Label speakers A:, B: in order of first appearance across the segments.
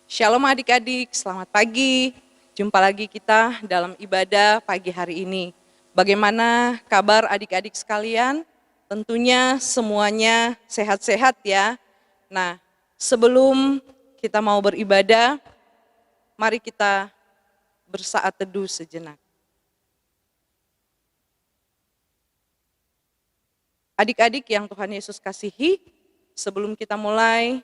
A: Shalom adik-adik, selamat pagi. Jumpa lagi kita dalam ibadah pagi hari ini. Bagaimana kabar adik-adik sekalian? Tentunya semuanya sehat-sehat ya. Nah, sebelum kita mau beribadah, mari kita bersaat teduh sejenak. Adik-adik yang Tuhan Yesus kasihi, sebelum kita mulai,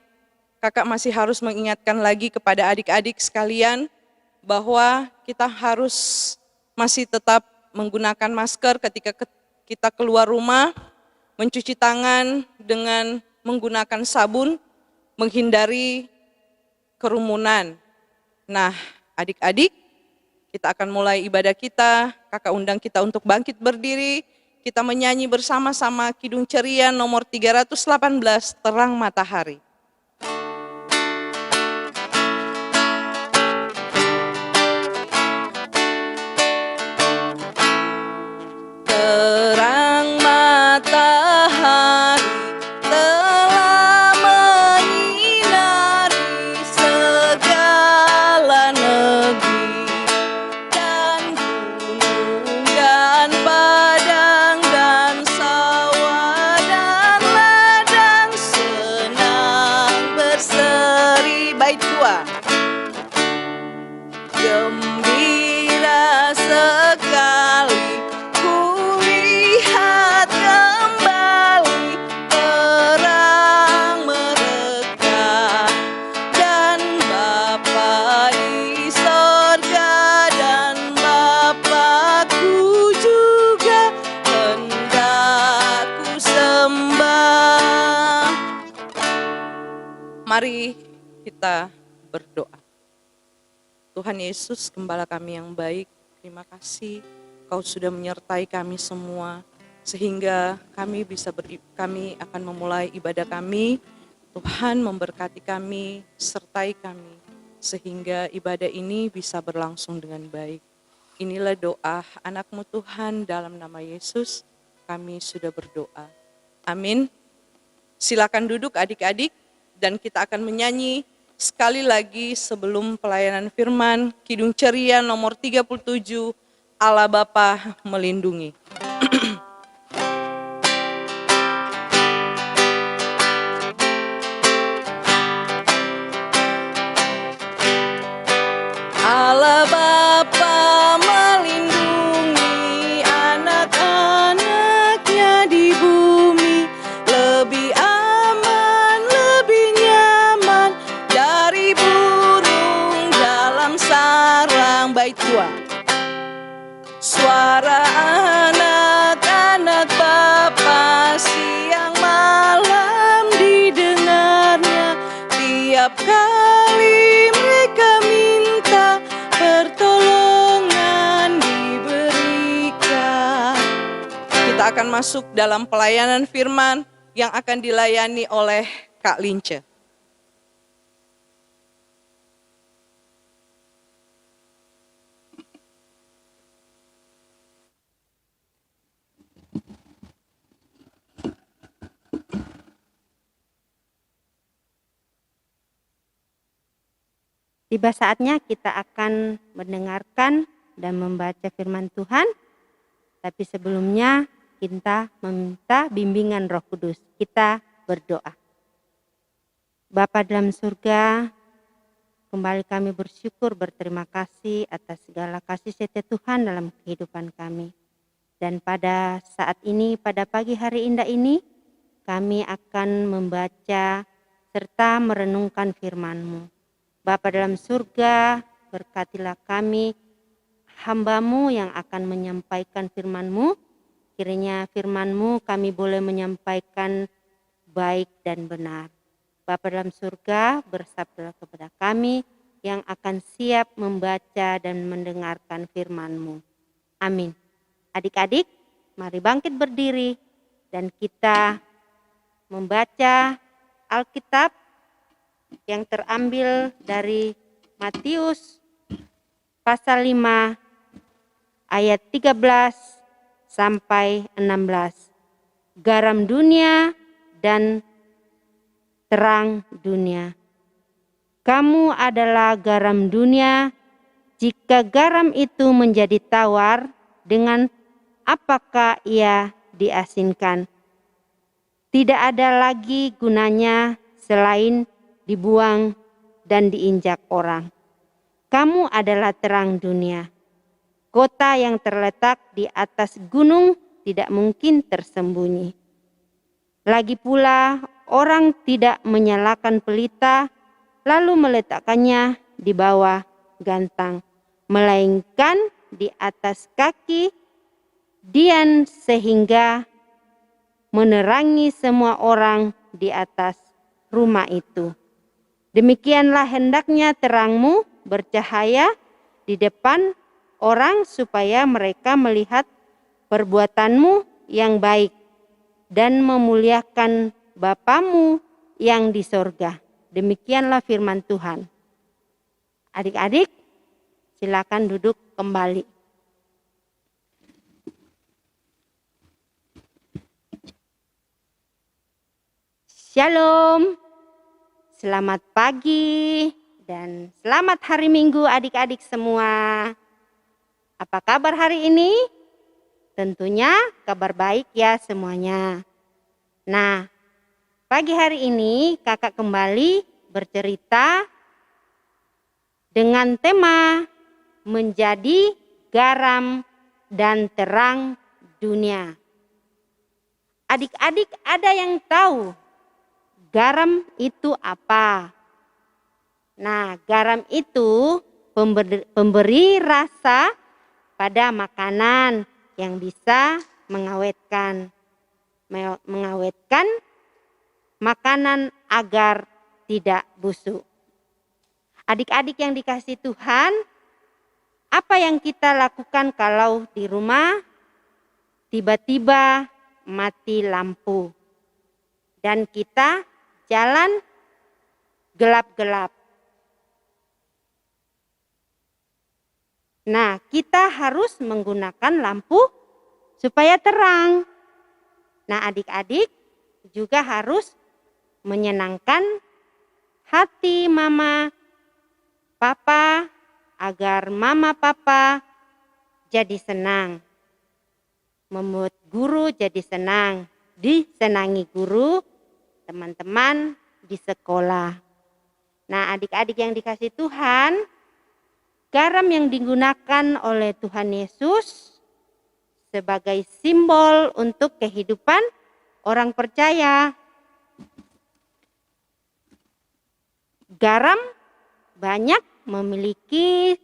A: kakak masih harus mengingatkan lagi kepada adik-adik sekalian bahwa kita harus masih tetap menggunakan masker ketika kita keluar rumah, mencuci tangan dengan menggunakan sabun, menghindari kerumunan. Nah, adik-adik, kita akan mulai ibadah kita. Kakak undang kita untuk bangkit berdiri. Kita menyanyi bersama-sama Kidung Ceria nomor 318, Terang Matahari. Terang matahari telah menyinari segala negeri, dan gunung dan padang dan sawah dan ladang senang berseri. Bait 2. Gembira sekali kulihat kembali terang mereka, dan Bapa di sorga dan Bapakku juga hendak ku sembah. Mari kita berdoa. Tuhan Yesus, Gembala kami yang baik, terima kasih Kau sudah menyertai kami semua, sehingga kami akan memulai ibadah kami. Tuhan memberkati kami, sertai kami, sehingga ibadah ini bisa berlangsung dengan baik. Inilah doa anak-Mu Tuhan, dalam nama Yesus kami sudah berdoa. Amin. Silakan duduk adik-adik, dan kita akan menyanyi sekali lagi sebelum pelayanan firman, Kidung Ceria nomor 37, Allah Bapa melindungi. Allah Bapa melindungi anak-anaknya di bumi, lebih aman, lebih nyaman dari burung dalam sarang. Bait 2. Suara anak-anak Bapa siang malam didengarnya, tiap kali mereka minta pertolongan diberikan. Kita akan masuk dalam pelayanan firman yang akan dilayani oleh Kak Lince.
B: Tiba saatnya kita akan mendengarkan dan membaca firman Tuhan, tapi sebelumnya kita meminta bimbingan Roh Kudus. Kita berdoa. Bapa dalam surga, kembali kami bersyukur, berterima kasih atas segala kasih setia Tuhan dalam kehidupan kami. Dan pada saat ini, pada pagi hari indah ini, kami akan membaca serta merenungkan firman-Mu. Bapa dalam surga, berkatilah kami, hamba-Mu yang akan menyampaikan firman-Mu. Kiranya firman-Mu kami boleh menyampaikan baik dan benar. Bapa dalam surga, bersabdalah kepada kami yang akan siap membaca dan mendengarkan firman-Mu. Amin. Adik-adik, mari bangkit berdiri dan kita membaca Alkitab yang terambil dari Matius pasal 5 ayat 13 sampai 16. Garam dunia dan terang dunia. Kamu adalah garam dunia. Jika garam itu menjadi tawar, dengan apakah ia diasinkan? Tidak ada lagi gunanya selain dibuang dan diinjak orang. Kamu adalah terang dunia. Kota yang terletak di atas gunung tidak mungkin tersembunyi. Lagi pula, orang tidak menyalakan pelita lalu meletakkannya di bawah gantang, melainkan di atas kaki dian sehingga menerangi semua orang di atas rumah itu. Demikianlah hendaknya terangmu bercahaya di depan orang supaya mereka melihat perbuatanmu yang baik dan memuliakan Bapamu yang di sorga. Demikianlah firman Tuhan. Adik-adik, silakan duduk kembali. Shalom, selamat pagi dan selamat hari Minggu adik-adik semua. Apa kabar hari ini? Tentunya kabar baik ya semuanya. Nah, pagi hari ini kakak kembali bercerita dengan tema menjadi garam dan terang dunia. Adik-adik ada yang tahu garam itu apa? Nah, garam itu pemberi rasa pada makanan yang bisa mengawetkan makanan agar tidak busuk. Adik-adik yang dikasihi Tuhan, apa yang kita lakukan kalau di rumah tiba-tiba mati lampu dan kita jalan gelap-gelap? Nah, kita harus menggunakan lampu supaya terang. Nah, adik-adik juga harus menyenangkan hati mama, papa, agar mama, papa jadi senang. Membuat guru jadi senang, disenangi guru, teman-teman di sekolah. Nah, adik-adik yang dikasihi Tuhan, garam yang digunakan oleh Tuhan Yesus sebagai simbol untuk kehidupan orang percaya. Garam banyak memiliki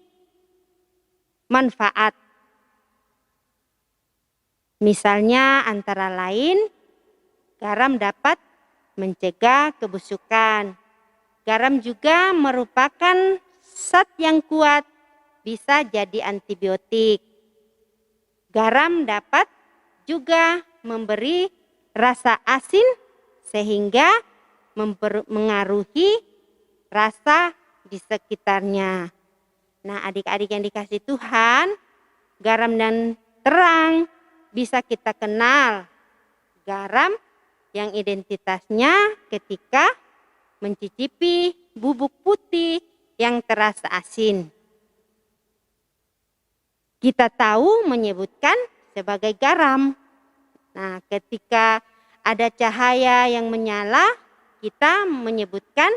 B: manfaat. Misalnya antara lain, garam dapat mencegah kebusukan. Garam juga merupakan zat yang kuat, bisa jadi antibiotik. Garam dapat juga memberi rasa asin sehingga mengaruhi rasa di sekitarnya. Nah, adik-adik yang dikasihi Tuhan, garam dan terang bisa kita kenal. Garam yang identitasnya ketika mencicipi bubuk putih yang terasa asin. Kita tahu menyebutkan sebagai garam. Nah, ketika ada cahaya yang menyala, kita menyebutkan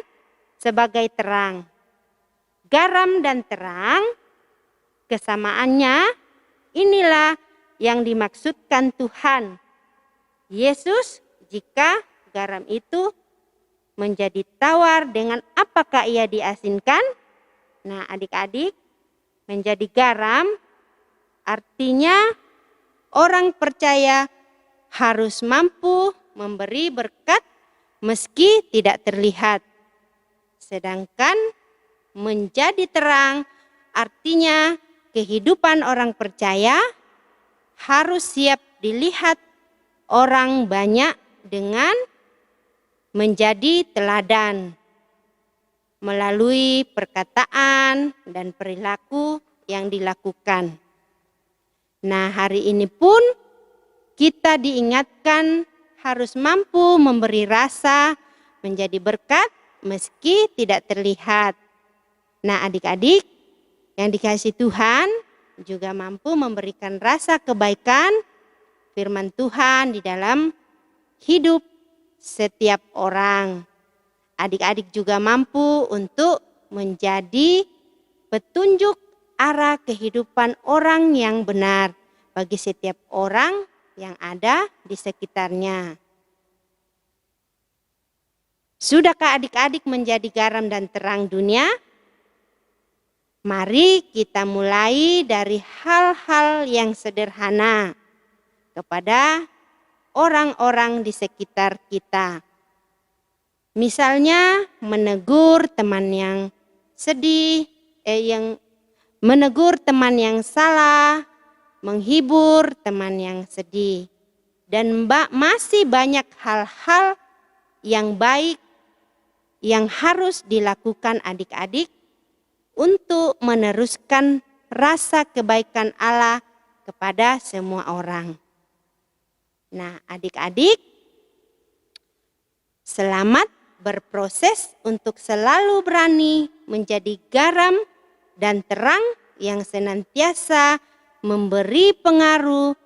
B: sebagai terang. Garam dan terang, kesamaannya inilah yang dimaksudkan Tuhan Yesus jika garam itu menjadi tawar, dengan apakah ia diasinkan? Nah, adik-adik, menjadi garam artinya orang percaya harus mampu memberi berkat meski tidak terlihat. Sedangkan menjadi terang artinya kehidupan orang percaya harus siap dilihat orang banyak dengan menjadi teladan melalui perkataan dan perilaku yang dilakukan. Nah, hari ini pun kita diingatkan harus mampu memberi rasa, menjadi berkat meski tidak terlihat. Nah, adik-adik yang dikasihi Tuhan juga mampu memberikan rasa kebaikan firman Tuhan di dalam hidup setiap orang. Adik-adik juga mampu untuk menjadi petunjuk arah kehidupan orang yang benar bagi setiap orang yang ada di sekitarnya. Sudahkah adik-adik menjadi garam dan terang dunia? Mari kita mulai dari hal-hal yang sederhana kepada orang-orang di sekitar kita. Misalnya menegur teman yang sedih, menegur teman yang salah, menghibur teman yang sedih. Dan masih banyak hal-hal yang baik yang harus dilakukan adik-adik untuk meneruskan rasa kebaikan Allah kepada semua orang. Nah, adik-adik, selamat berproses untuk selalu berani menjadi garam dan terang yang senantiasa memberi pengaruh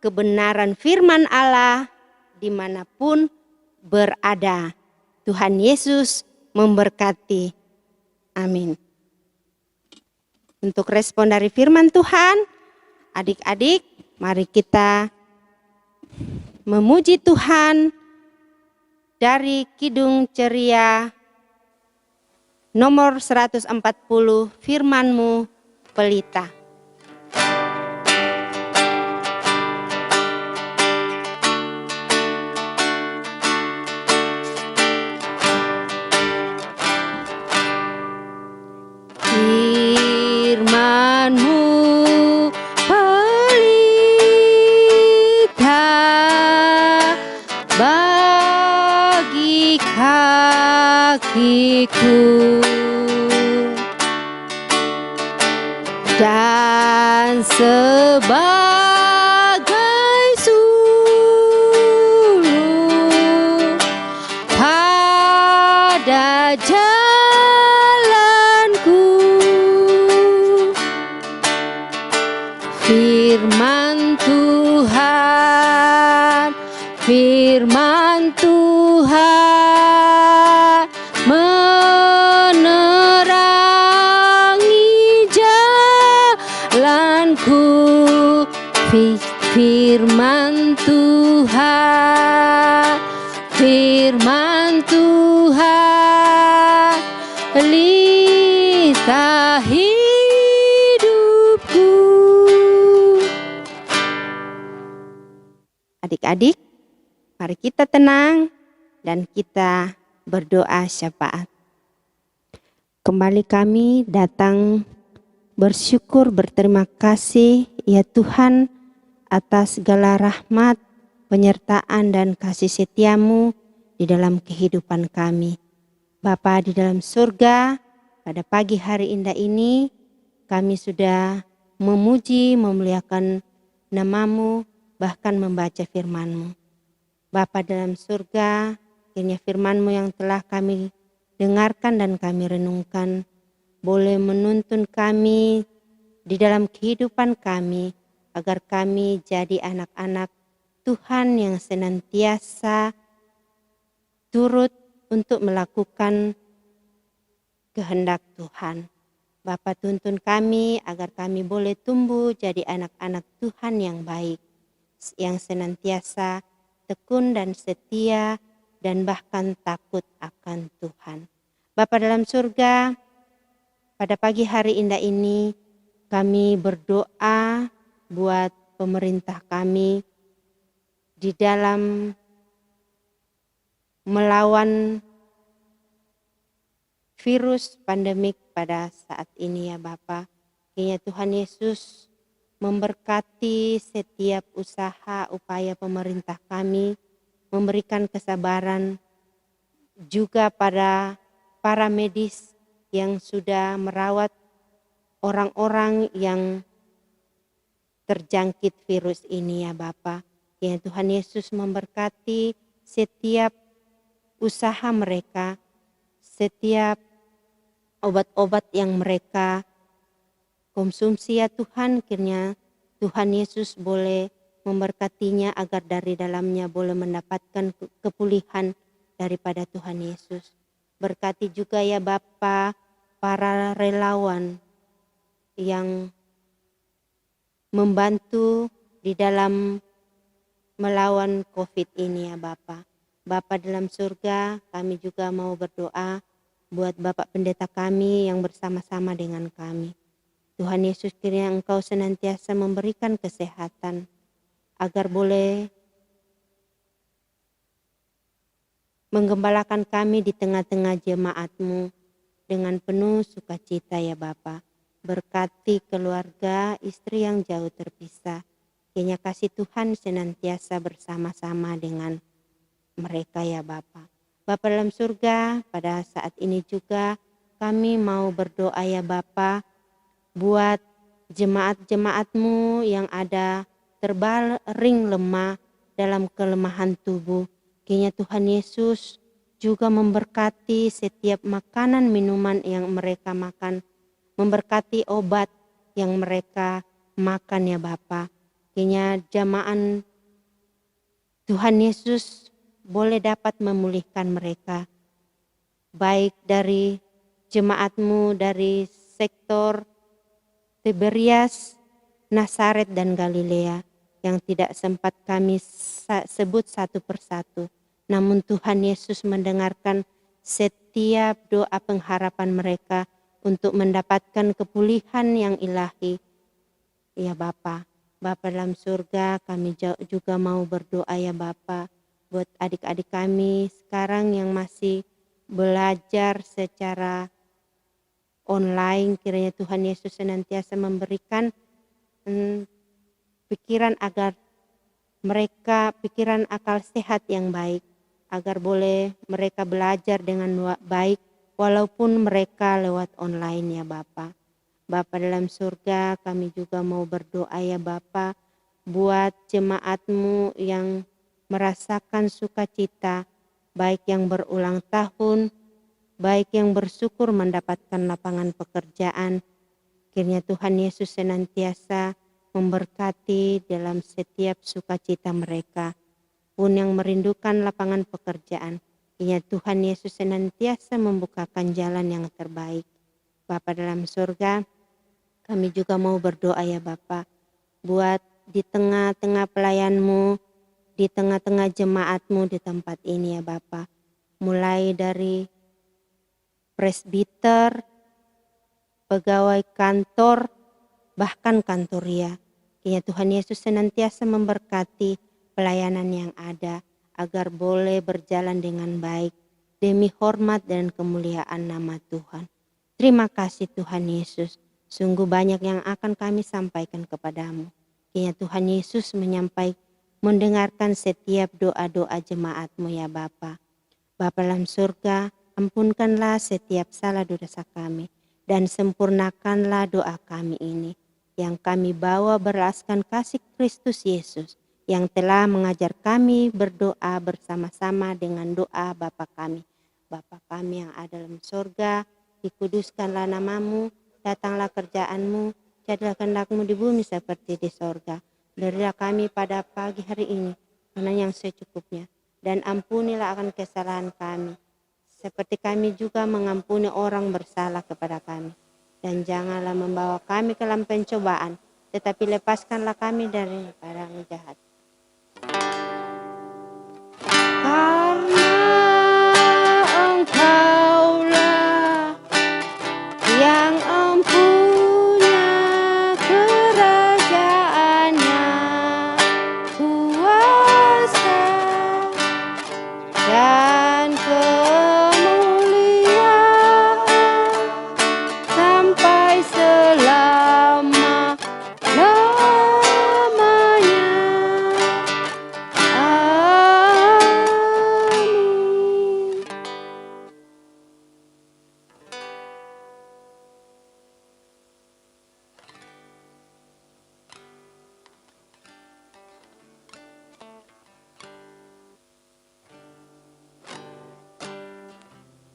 B: kebenaran firman Allah dimanapun berada. Tuhan Yesus memberkati. Amin. Untuk respon dari firman Tuhan, adik-adik, mari kita memuji Tuhan dari Kidung Ceria nomor 140, firman-Mu pelita. Firman-Mu pelita bagi kakiku dan sebagai sulur pada jalanku. Firman Tuhan, firman Tuhan menerangi jalanku. Firman Tuhan, firman Tuhan, pelita hidupku. Adik-adik, mari kita tenang dan kita berdoa syafaat. Kembali kami datang bersyukur, berterima kasih ya Tuhan atas segala rahmat, penyertaan dan kasih setia-Mu di dalam kehidupan kami. Bapa di dalam surga, pada pagi hari indah ini kami sudah memuji, memuliakan nama-Mu, bahkan membaca firman-Mu. Bapa dalam surga, kiranya firman-Mu yang telah kami dengarkan dan kami renungkan boleh menuntun kami di dalam kehidupan kami agar kami jadi anak-anak Tuhan yang senantiasa turut untuk melakukan kehendak Tuhan. Bapa, tuntun kami agar kami boleh tumbuh jadi anak-anak Tuhan yang baik, yang senantiasa tekun dan setia dan bahkan takut akan Tuhan. Bapa dalam surga, pada pagi hari indah ini kami berdoa buat pemerintah kami di dalam melawan virus pandemik pada saat ini ya Bapa. Kiranya Tuhan Yesus memberkati setiap usaha upaya pemerintah kami, memberikan kesabaran juga pada para medis yang sudah merawat orang-orang yang terjangkit virus ini ya Bapa. Ya Tuhan Yesus memberkati setiap usaha mereka, setiap obat-obat yang mereka konsumsi ya Tuhan, kiranya Tuhan Yesus boleh memberkatinya agar dari dalamnya boleh mendapatkan kepulihan daripada Tuhan Yesus. Berkati juga ya Bapa para relawan yang membantu di dalam melawan COVID ini ya Bapa. Bapa dalam surga, kami juga mau berdoa buat Bapak Pendeta kami yang bersama-sama dengan kami. Tuhan Yesus, kiranya Engkau senantiasa memberikan kesehatan agar boleh menggembalakan kami di tengah-tengah jemaat-Mu dengan penuh sukacita ya Bapa. Berkati keluarga, istri yang jauh terpisah. Kiranya kasih Tuhan senantiasa bersama-sama dengan mereka ya Bapa. Bapa dalam surga, pada saat ini juga kami mau berdoa ya Bapa buat jemaat-jemaat-Mu yang ada terbaring lemah dalam kelemahan tubuh. Kiranya Tuhan Yesus juga memberkati setiap makanan minuman yang mereka makan, memberkati obat yang mereka makan ya Bapa. Kiranya jamaah Tuhan Yesus boleh dapat memulihkan mereka, baik dari jemaat-Mu dari sektor Tiberias, Nazaret dan Galilea yang tidak sempat kami sebut satu persatu. Namun Tuhan Yesus mendengarkan setiap doa pengharapan mereka untuk mendapatkan kepulihan yang ilahi. Ya Bapa, Bapa dalam surga, kami juga mau berdoa ya Bapa buat adik-adik kami sekarang yang masih belajar secara online. Kiranya Tuhan Yesus senantiasa memberikan pikiran agar mereka pikiran akal sehat yang baik, agar boleh mereka belajar dengan baik walaupun mereka lewat online ya Bapa. Bapa dalam surga, kami juga mau berdoa ya Bapa buat jemaat-Mu yang merasakan sukacita, baik yang berulang tahun, baik yang bersyukur mendapatkan lapangan pekerjaan. Kiranya Tuhan Yesus senantiasa memberkati dalam setiap sukacita mereka. Pun yang merindukan lapangan pekerjaan, kiranya Tuhan Yesus senantiasa membukakan jalan yang terbaik. Bapa dalam surga, kami juga mau berdoa ya Bapa buat di tengah-tengah pelayan-Mu, di tengah-tengah jemaat-Mu di tempat ini ya Bapa. Mulai dari presbiter, pegawai kantor, bahkan kantoria. Kiranya Tuhan Yesus senantiasa memberkati pelayanan yang ada agar boleh berjalan dengan baik demi hormat dan kemuliaan nama Tuhan. Terima kasih Tuhan Yesus. Sungguh banyak yang akan kami sampaikan kepadamu. Kiranya Tuhan Yesus mendengarkan setiap doa-doa jemaat-Mu ya Bapa. Bapa dalam surga, ampunkanlah setiap salah dosa kami dan sempurnakanlah doa kami ini yang kami bawa beraskan kasih Kristus Yesus yang telah mengajar kami berdoa bersama-sama dengan doa Bapa kami. Bapa kami yang ada dalam surga, dikuduskanlah namamu, datanglah kerjaan-Mu, jadilah kehendak-Mu di bumi seperti di surga. Berilah kami pada pagi hari ini makanan yang secukupnya, dan ampunilah akan kesalahan kami, seperti kami juga mengampuni orang bersalah kepada kami. Dan janganlah membawa kami ke dalam pencobaan, tetapi lepaskanlah kami dari barang jahat. Karena Engkaulah yang empunya kerajaannya, kuasa dan kemuliaan sampai selama-lamanya.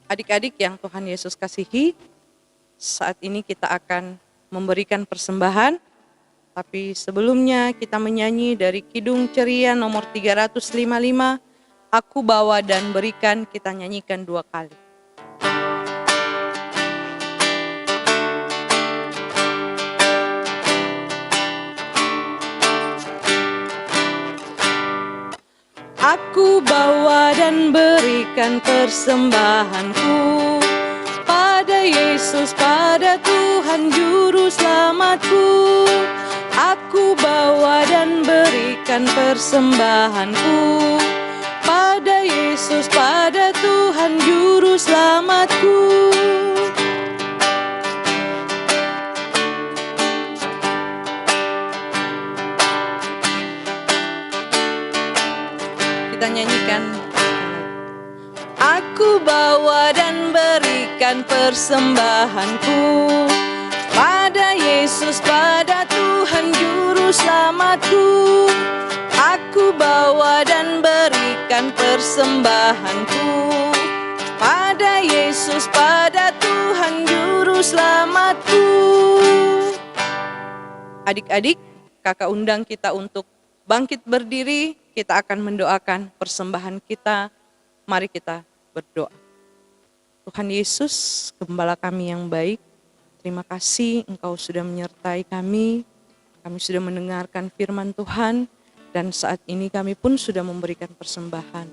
A: Adik-adik yang Tuhan Yesus kasihi, saat ini kita akan memberikan persembahan, tapi sebelumnya kita menyanyi dari Kidung Ceria nomor 355, Aku Bawa dan Berikan, kita nyanyikan 2 kali. Aku bawa dan berikan persembahanku pada Yesus, pada Tuhan Juru Selamatku. Aku bawa dan berikan persembahanku pada Yesus, pada Tuhan Juru Selamatku. Kita nyanyikan. Aku bawa dan berikan persembahanku pada Yesus, pada Tuhan Juru Selamatku. Aku bawa dan berikan persembahanku pada Yesus, pada Tuhan Juru Selamatku. Adik-adik, kakak undang kita untuk bangkit berdiri. Kita akan mendoakan persembahan kita. Mari kita berdoa. Tuhan Yesus, Gembala kami yang baik, terima kasih Engkau sudah menyertai kami. Kami sudah mendengarkan firman Tuhan, dan saat ini kami pun sudah memberikan persembahan.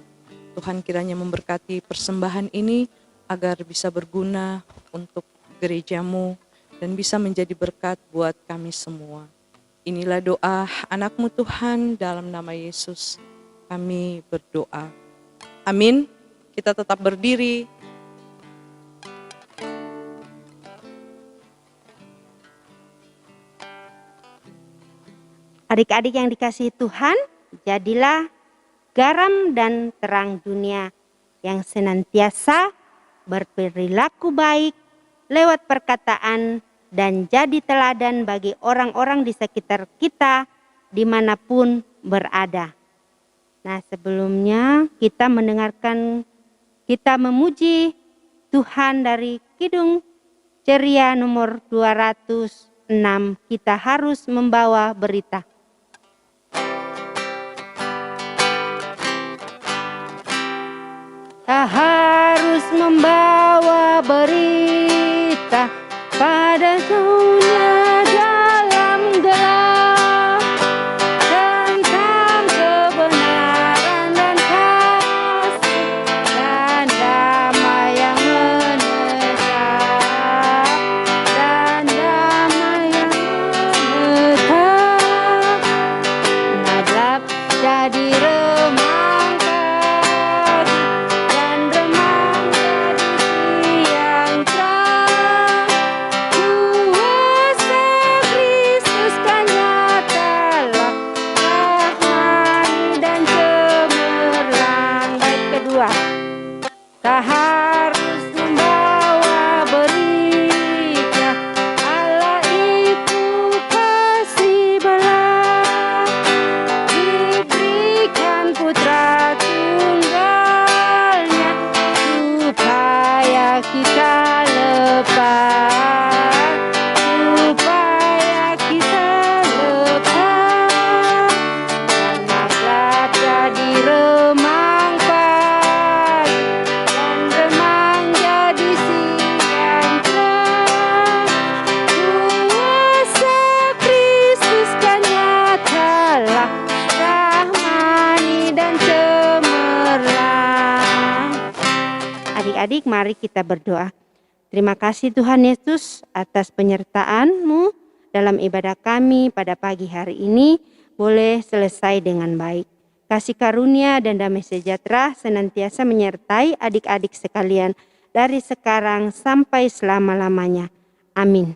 A: Tuhan kiranya memberkati persembahan ini agar bisa berguna untuk gerejamu dan bisa menjadi berkat buat kami semua. Inilah doa anak-Mu Tuhan, dalam nama Yesus kami berdoa. Amin. Kita tetap berdiri.
B: Adik-adik yang dikasihi Tuhan, jadilah garam dan terang dunia yang senantiasa berperilaku baik lewat perkataan dan jadi teladan bagi orang-orang di sekitar kita dimanapun berada. Nah, sebelumnya kita memuji Tuhan dari Kidung Ceria nomor 206, kita harus membawa berita. Kita harus membawa berita pada dunia dalam gelap tentang kebenaran dan kasih dan damai yang menetap dan damai yang menetap. Nadab jadi remang pagi dan remang jadi siang terang. Kuasa Kristus kan nyatalah rahmani dan cemerlang. Bait kedua, tak harus membawa berita Allah itu kasih belas, diberikan putra tunggalnya supaya kita lepas, supaya kita lepas. Dan nazar jadi remang pagi dan remang jadi siang terang. Kuasa Kristus kan nyatalah rahmani dan cemerlang. Adik-adik, mari kita berdoa. Terima kasih Tuhan Yesus atas penyertaan-Mu dalam ibadah kami pada pagi hari ini boleh selesai dengan baik. Kasih karunia dan damai sejahtera senantiasa menyertai adik-adik sekalian dari sekarang sampai selama-lamanya. Amin.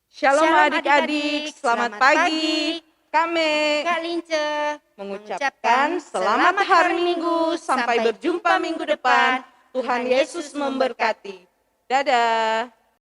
A: Shalom
B: Shalom
A: adik-adik,
B: adik-adik,
A: selamat
B: selamat
A: pagi.
B: pagi.
A: Kami
B: Kak Lince
A: mengucapkan selamat hari Minggu, sampai berjumpa minggu depan. Tuhan Yesus memberkati. Dadah.